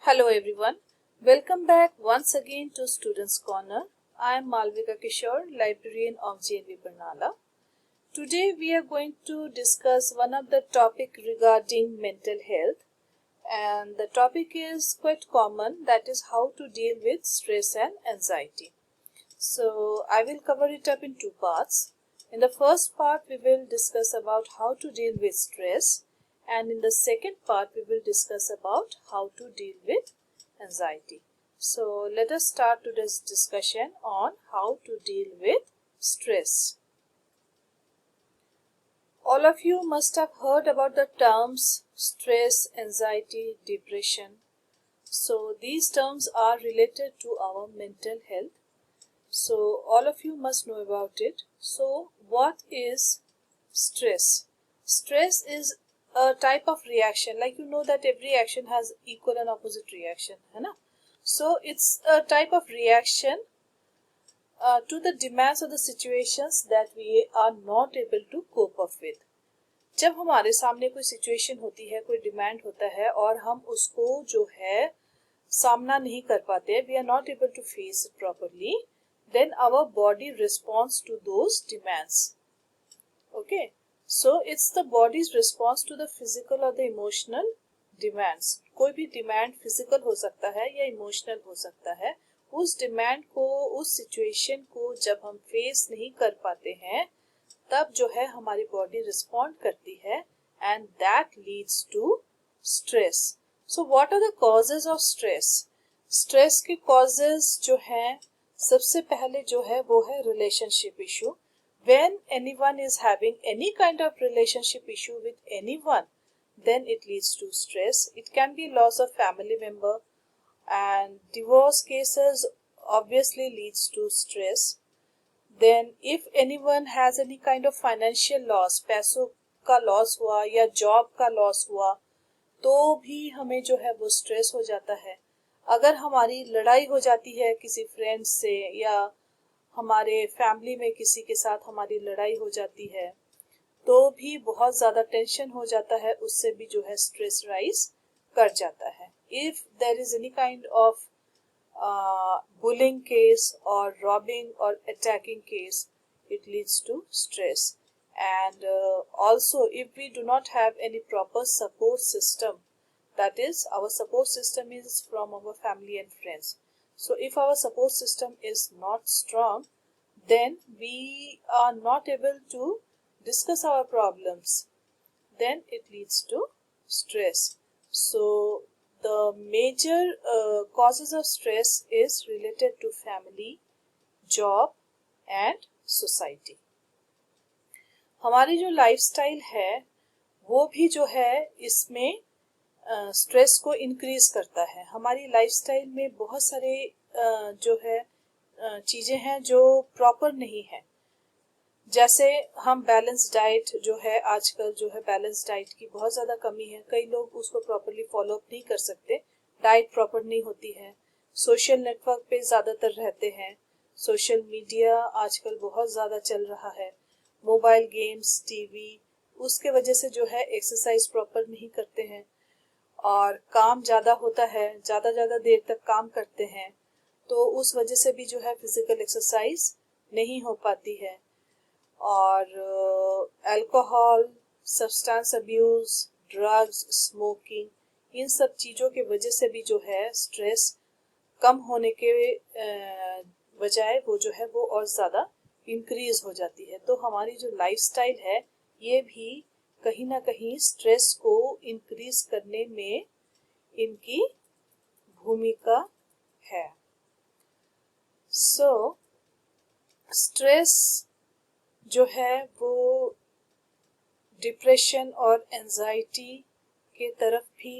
Hello everyone, welcome back once again to Students Corner. I am Malvika Kishore, librarian of JNV Barnala. Today we are going to discuss one of the topic regarding mental health, and the topic is quite common, that is how to deal with stress and anxiety. So I will cover it up in two parts. In the first part we will discuss about how to deal with stress, and in the second part we will discuss about how to deal with anxiety. So let us start today's discussion on how to deal with stress. All of you must have heard about the terms stress, anxiety, depression. So these terms are related to our mental health. So all of you must know about it. So what is stress? Stress is a type of reaction, like you know that every action has equal and opposite reaction, है ना? So it's a type of reaction to the demands of the situations that we are not able to cope up with. जब हमारे सामने कोई situation होती है, कोई demand होता है और हम उसको जो है सामना नहीं कर पाते, we are not able to face it properly, then our body responds to those demands. Okay, so it's the body's response to the physical or the emotional demands. कोई भी डिमांड फिजिकल हो सकता है या इमोशनल हो सकता है. उस डिमांड को, उस सिचुएशन को जब हम फेस नहीं कर पाते हैं, तब जो है हमारी बॉडी रिस्पॉन्ड करती है, and that leads to stress. So what are the causes of stress? Stress के कॉजेज जो हैं, सबसे पहले जो है वो है relationship issue. When anyone is having any kind of relationship issue with anyone, then it leads to stress. It can be loss of family member, and divorce cases obviously leads to stress. Then if anyone has any kind of financial loss, पैसों का loss हुआ या job का loss हुआ, तो भी हमें जो है वो स्ट्रेस हो जाता है. अगर हमारी लड़ाई हो जाती है किसी फ्रेंड से या हमारे फैमिली में किसी के साथ हमारी लड़ाई हो जाती है, तो भी बहुत ज़्यादा टेंशन हो जाता है, उससे भी जो है स्ट्रेस राइज कर जाता है. If there is any kind of bullying case or robbing or attacking case, it leads to stress. And also if we do not have any proper support system, that is our support system is from our family and friends. So if our support system is not strong, then we are not able to discuss our problems, then it leads to stress. So the major causes of stress is related to family, job and society. हमारी जो lifestyle है वो भी जो है इसमें stress को increase करता है. हमारी लाइफस्टाइल में बहुत सारे जो है चीज़ें हैं जो प्रॉपर नहीं है. जैसे हम बैलेंस डाइट जो है, आजकल जो है बैलेंस डाइट की बहुत ज़्यादा कमी है. कई लोग उसको प्रॉपरली फॉलो अप नहीं कर सकते, डाइट प्रॉपर नहीं होती है. सोशल नेटवर्क पे ज़्यादातर रहते हैं. सोशल मीडिया आजकल बहुत ज़्यादा चल रहा है. मोबाइल गेम्स, टीवी, उसके वजह से जो है एक्सरसाइज प्रॉपर नहीं करते हैं. और काम ज़्यादा होता है, ज़्यादा देर तक काम करते हैं, तो उस वजह से भी जो है फिजिकल एक्सरसाइज नहीं हो पाती है. और alcohol, substance abuse, drugs, smoking, इन सब चीज़ों के वजह से भी जो है स्ट्रेस कम होने के बजाय वो जो है वो और ज़्यादा इंक्रीज हो जाती है. तो हमारी जो लाइफस्टाइल है ये भी कहीं ना कहीं स्ट्रेस को इंक्रीज करने में इनकी भूमिका है. सो स्ट्रेस जो है वो डिप्रेशन और एंजाइटी के तरफ भी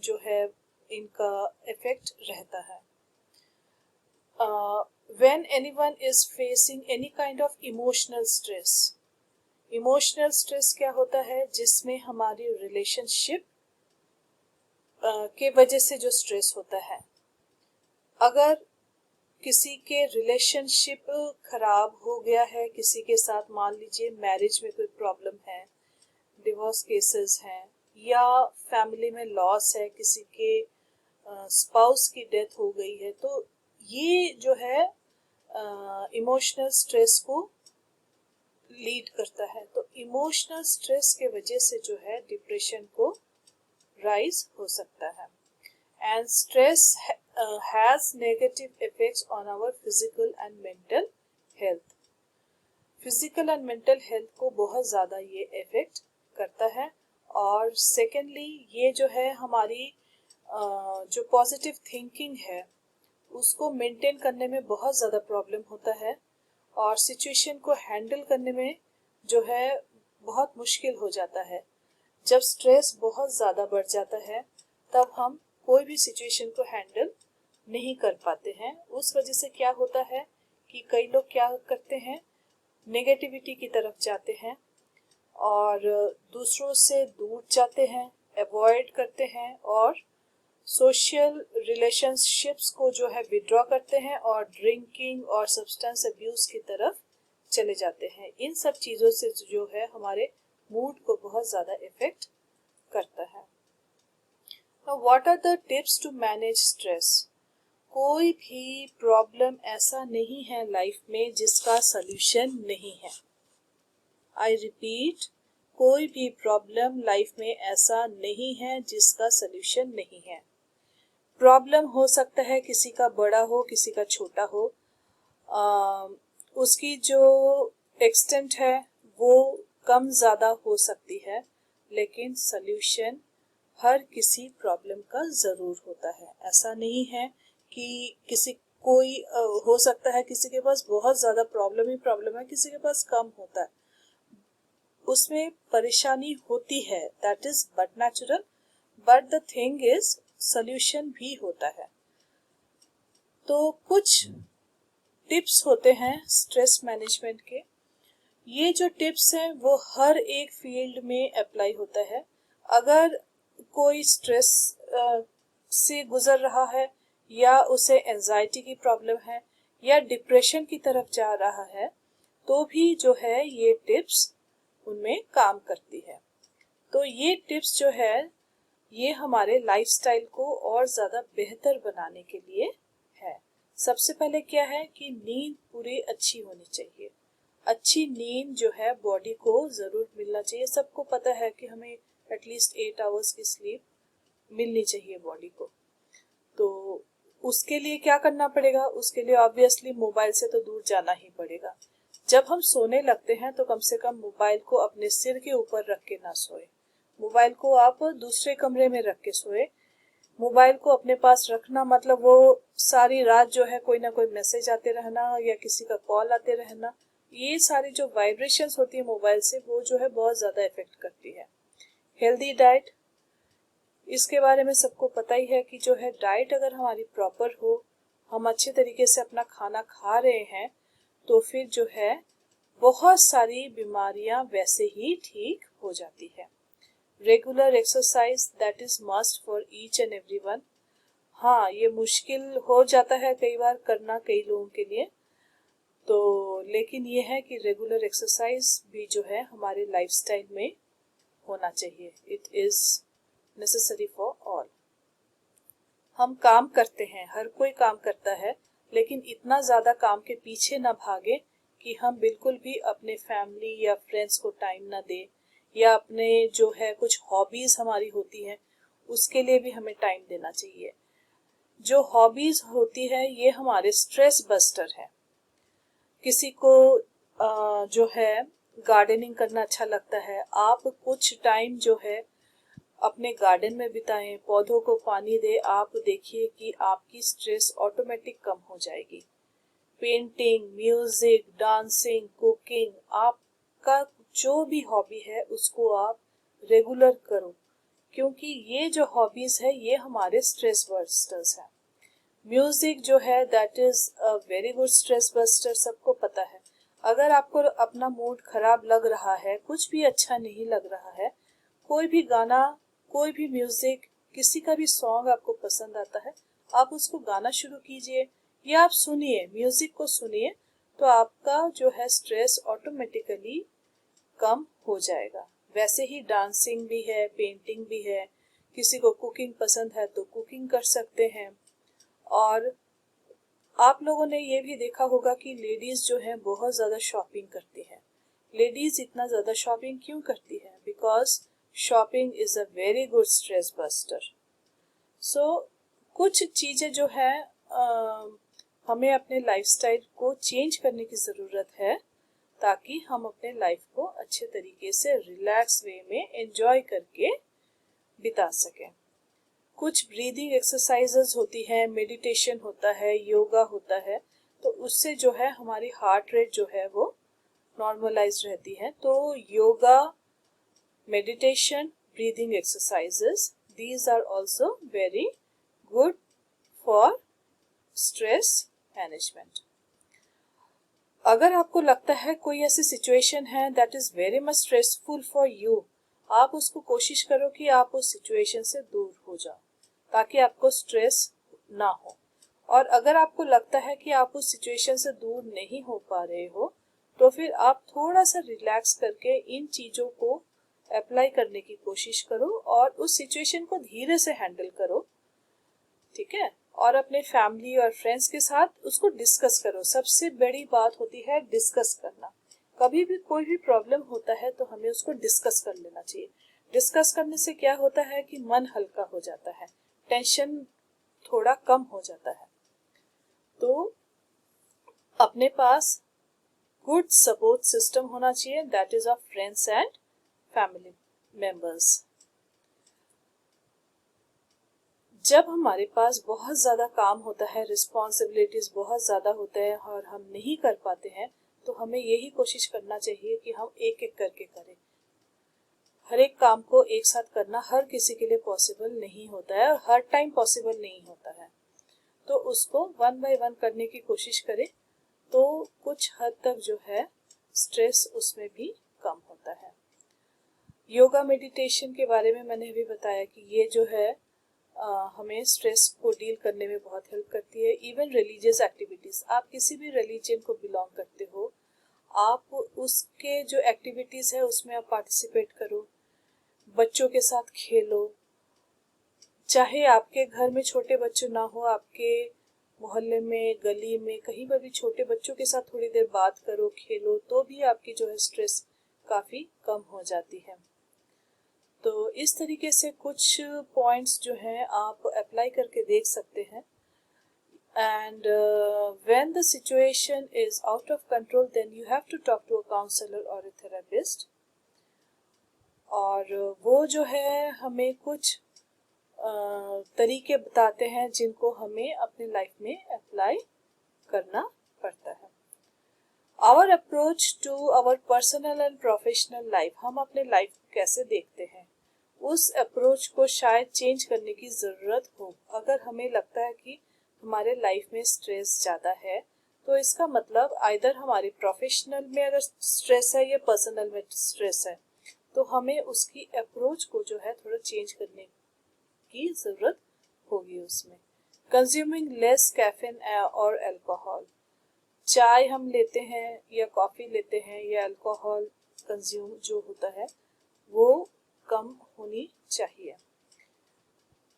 जो है इनका इफेक्ट रहता है. When anyone is facing any kind of emotional stress, emotional stress क्या होता है, जिसमें हमारी रिलेशनशिप के वजह से जो स्ट्रेस होता है. अगर किसी के रिलेशनशिप खराब हो गया है किसी के साथ, मान लीजिए मैरिज में कोई प्रॉब्लम है, डिवोर्स केसेस हैं, या फैमिली में लॉस है, किसी के स्पाउस की डेथ हो गई है, तो ये जो है इमोशनल स्ट्रेस को लीड करता है। तो इमोशनल स्ट्रेस के वजह से जो है डिप्रेशन को राइज हो सकता है। And stress has negative effects on our physical and mental health. Physical and mental health को बहुत ज़्यादा ये इफेक्ट करता है। और सेकेंडली ये जो है हमारी जो पॉजिटिव थिंकिंग है उसको मेंटेन करने में बहुत ज़्यादा प्रॉब्लम होता है, और सिचुएशन को हैंडल करने में जो है बहुत मुश्किल हो जाता है। जब स्ट्रेस बहुत ज़्यादा बढ़ जाता है तब हम कोई भी सिचुएशन को हैंडल नहीं कर पाते हैं। उस वजह से क्या होता है कि कई लोग क्या करते हैं, नेगेटिविटी की तरफ जाते हैं और दूसरों से दूर जाते हैं, अवॉइड करते हैं और सोशल रिलेशनशिप्स को जो है विड्रॉ करते हैं और ड्रिंकिंग और सब्सटेंस अब्यूज की तरफ चले जाते हैं। इन सब चीज़ों से जो है हमारे मूड को बहुत ज़्यादा इफेक्ट करता है। Now what are the tips to manage stress? कोई भी प्रॉब्लम ऐसा नहीं है लाइफ में जिसका सल्यूशन नहीं है। आई रिपीट, कोई भी प्रॉब्लम लाइफ में ऐसा नहीं है जिसका सल्यूशन नहीं है। प्रॉब्लम हो सकता है किसी का बड़ा हो किसी का छोटा हो, उसकी जो एक्सटेंट है वो कम ज़्यादा हो सकती है, लेकिन सल्यूशन हर किसी प्रॉब्लम का ज़रूर होता है। ऐसा नहीं है कि हो सकता है किसी के पास बहुत ज़्यादा प्रॉब्लम ही प्रॉब्लम है, किसी के पास कम होता है, उसमें परेशानी होती है, that is but natural. But the thing is solution भी होता है। तो कुछ टिप्स होते हैं स्ट्रेस मैनेजमेंट के। ये जो टिप्स हैं वो हर एक फील्ड में अप्लाई होता है। अगर कोई स्ट्रेस से गुजर रहा है या उसे एंजाइटी की प्रॉब्लम है या डिप्रेशन की तरफ जा रहा है, तो भी जो है ये टिप्स उनमें काम करती है। तो ये टिप्स जो है ये हमारे लाइफस्टाइल को और ज़्यादा बेहतर बनाने के लिए है। सबसे पहले क्या है कि नींद पूरी अच्छी होनी चाहिए। अच्छी नींद जो है बॉडी को ज़रूर मिलना चाहिए। सबको पता है कि हमें एटलीस्ट 8 आवर्स की स्लीप मिलनी चाहिए बॉडी को। तो उसके लिए क्या करना पड़ेगा? उसके लिए ऑब्वियसली मोबाइल से तो दूर जाना ही पड़ेगा। जब हम सोने लगते हैं तो कम से कम मोबाइल को अपने सिर के ऊपर रख के ना सोए। मोबाइल को आप दूसरे कमरे में रख के सोए। मोबाइल को अपने पास रखना मतलब वो सारी रात जो है कोई ना कोई मैसेज आते रहना या किसी का कॉल आते रहना, ये सारी जो वाइब्रेशंस होती है मोबाइल से वो जो है बहुत ज़्यादा इफेक्ट करती है। हेल्दी डाइट, इसके बारे में सबको पता ही है कि जो है डाइट अगर हमारी प्रॉपर हो, हम अच्छे तरीके से अपना खाना खा रहे हैं, तो फिर जो है बहुत सारी बीमारियां वैसे ही ठीक हो जाती है। Regular exercise that is must for each and everyone. हाँ, ये मुश्किल हो जाता है कई बार करना कई लोगों के लिए, तो लेकिन ये है कि रेगुलर एक्सरसाइज भी जो है हमारे लाइफस्टाइल में होना चाहिए। It is necessary for all. हम काम करते हैं, हर कोई काम करता है, लेकिन इतना ज़्यादा काम के पीछे ना भागे कि हम बिल्कुल भी अपने फैमिली या फ्रेंड्स को टाइम ना दें, या अपने जो है कुछ हॉबीज़ हमारी होती हैं उसके लिए भी हमें टाइम देना चाहिए। जो हॉबीज़ होती है ये हमारे स्ट्रेस बस्टर है। किसी को जो है गार्डनिंग करना अच्छा लगता है, आप कुछ टाइम जो है अपने गार्डन में बिताएं, पौधों को पानी दे, आप देखिए कि आपकी स्ट्रेस ऑटोमेटिक कम हो जाएगी। पेंटिंग, म्यूजिक, डांसिंग, कुकिंग, आपका जो भी हॉबी है उसको आप रेगुलर करो, क्योंकि ये जो हॉबीज है ये हमारे स्ट्रेस बस्टर्स हैं। म्यूजिक जो है that is a very good stress buster, सबको पता है। अगर आपको अपना मूड खराब लग रहा है, कुछ भी अच्छा नहीं लग रहा है, कोई भी गाना, कोई भी म्यूजिक, किसी का भी सॉन्ग आपको पसंद आता है, आप उसको गाना शुरू कीजिए या आप सुनिए, म्यूजिक को सुनिए, तो आपका जो है स्ट्रेस ऑटोमेटिकली कम हो जाएगा। वैसे ही डांसिंग भी है, पेंटिंग भी है, किसी को कुकिंग पसंद है तो कुकिंग कर सकते हैं। और आप लोगों ने ये भी देखा होगा कि लेडीज़ जो हैं बहुत ज़्यादा शॉपिंग करती हैं। लेडीज़ इतना ज़्यादा शॉपिंग क्यों करती हैं? Because shopping is a very good stress buster. So कुछ चीज़ें जो है हमें अपने लाइफस्टाइल को चेंज करने की ज़रूरत है ताकि हम अपने लाइफ को अच्छे तरीके से रिलैक्स वे में एंजॉय करके बिता सकें। कुछ ब्रीदिंग एक्सरसाइजेज होती हैं, मेडिटेशन होता है, योगा होता है, तो उससे जो है हमारी हार्ट रेट जो है वो नॉर्मलाइज रहती है। तो yoga, meditation, breathing exercises, these are also very good for stress management. अगर आपको लगता है कोई ऐसी सिचुएशन है that is very much stressful for you, आप उसको कोशिश करो कि आप उस सिचुएशन से दूर हो जाओ ताकि आपको स्ट्रेस ना हो। और अगर आपको लगता है कि आप उस सिचुएशन से दूर नहीं हो पा रहे हो तो फिर आप थोड़ा सा रिलैक्स करके इन चीज़ों को अप्लाई करने की कोशिश करो और उस सिचुएशन को धीरे से हैंडल करो, ठीक है। और अपने फैमिली और फ्रेंड्स के साथ उसको डिस्कस करो। सबसे बड़ी बात होती है डिस्कस करना। कभी भी कोई भी प्रॉब्लम होता है तो हमें उसको डिस्कस कर लेना चाहिए। डिस्कस करने से क्या होता है कि मन हल्का हो जाता है, टेंशन थोड़ा कम हो जाता है। तो अपने पास गुड सपोर्ट सिस्टम होना चाहिए, that is of friends and family members. जब हमारे पास बहुत ज़्यादा काम होता है, रिस्पॉन्सिबिलिटीज़ बहुत ज़्यादा होते हैं और हम नहीं कर पाते हैं तो हमें यही कोशिश करना चाहिए कि हम एक एक करके करें। हर एक काम को एक साथ करना हर किसी के लिए पॉसिबल नहीं होता है और हर टाइम पॉसिबल नहीं होता है, तो उसको वन बाय वन करने की कोशिश करें तो कुछ हद तक जो है स्ट्रेस उसमें भी कम होता है। योगा मेडिटेशन के बारे में मैंने अभी बताया कि ये जो है हमें स्ट्रेस को डील करने में बहुत हेल्प करती है। इवन रिलीजियस एक्टिविटीज़, आप किसी भी रिलीजन को बिलोंग करते हो, आप उसके जो एक्टिविटीज़ है उसमें आप पार्टिसिपेट करो, बच्चों के साथ खेलो। चाहे आपके घर में छोटे बच्चे ना हो, आपके मोहल्ले में, गली में, कहीं पर भी छोटे बच्चों के साथ थोड़ी देर बात करो, खेलो, तो भी आपकी जो है स्ट्रेस काफ़ी कम हो जाती है। तो इस तरीके से कुछ पॉइंट्स जो हैं आप अप्लाई करके देख सकते हैं। And when the situation is out of control then you have to talk to a counsellor और अ थेरेपिस्ट। और वो जो है हमें कुछ तरीके बताते हैं जिनको हमें अपने लाइफ में अप्लाई करना पड़ता है। Our approach to our personal and professional life, हम अपने लाइफ कैसे देखते हैं, उस अप्रोच को शायद चेंज करने की ज़रूरत हो। अगर हमें लगता है कि हमारे लाइफ में स्ट्रेस ज़्यादा है तो इसका मतलब आइदर हमारे प्रोफेशनल में अगर स्ट्रेस है या पर्सनल में स्ट्रेस है, तो हमें उसकी अप्रोच को जो है थोड़ा चेंज करने की ज़रूरत होगी। उसमें कंज्यूमिंग लेस कैफीन और अल्कोहल, चाय हम लेते हैं या कॉफ़ी लेते हैं या अल्कोहल कंज्यूम जो होता है वो कम होनी चाहिए।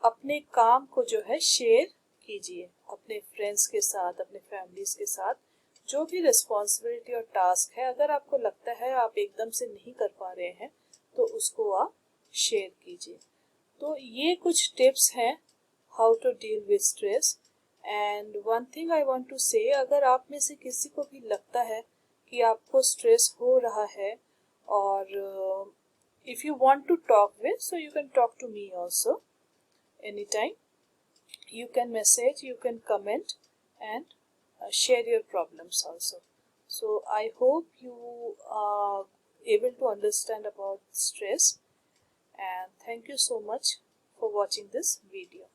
अपने काम को जो है शेयर कीजिए अपने फ्रेंड्स के साथ, अपने फैमिलीज के साथ। जो भी रिस्पॉन्सिबिलिटी और टास्क है, अगर आपको लगता है आप एकदम से नहीं कर पा रहे हैं तो उसको आप शेयर कीजिए। तो ये कुछ टिप्स हैं how to deal with stress. And one thing I want to say, अगर आप में से किसी को भी लगता है कि आपको स्ट्रेस हो रहा है और if you want to talk with, so you can talk to me also anytime. You can message, you can comment and share your problems also. So I hope you are able to understand about stress, and thank you so much for watching this video.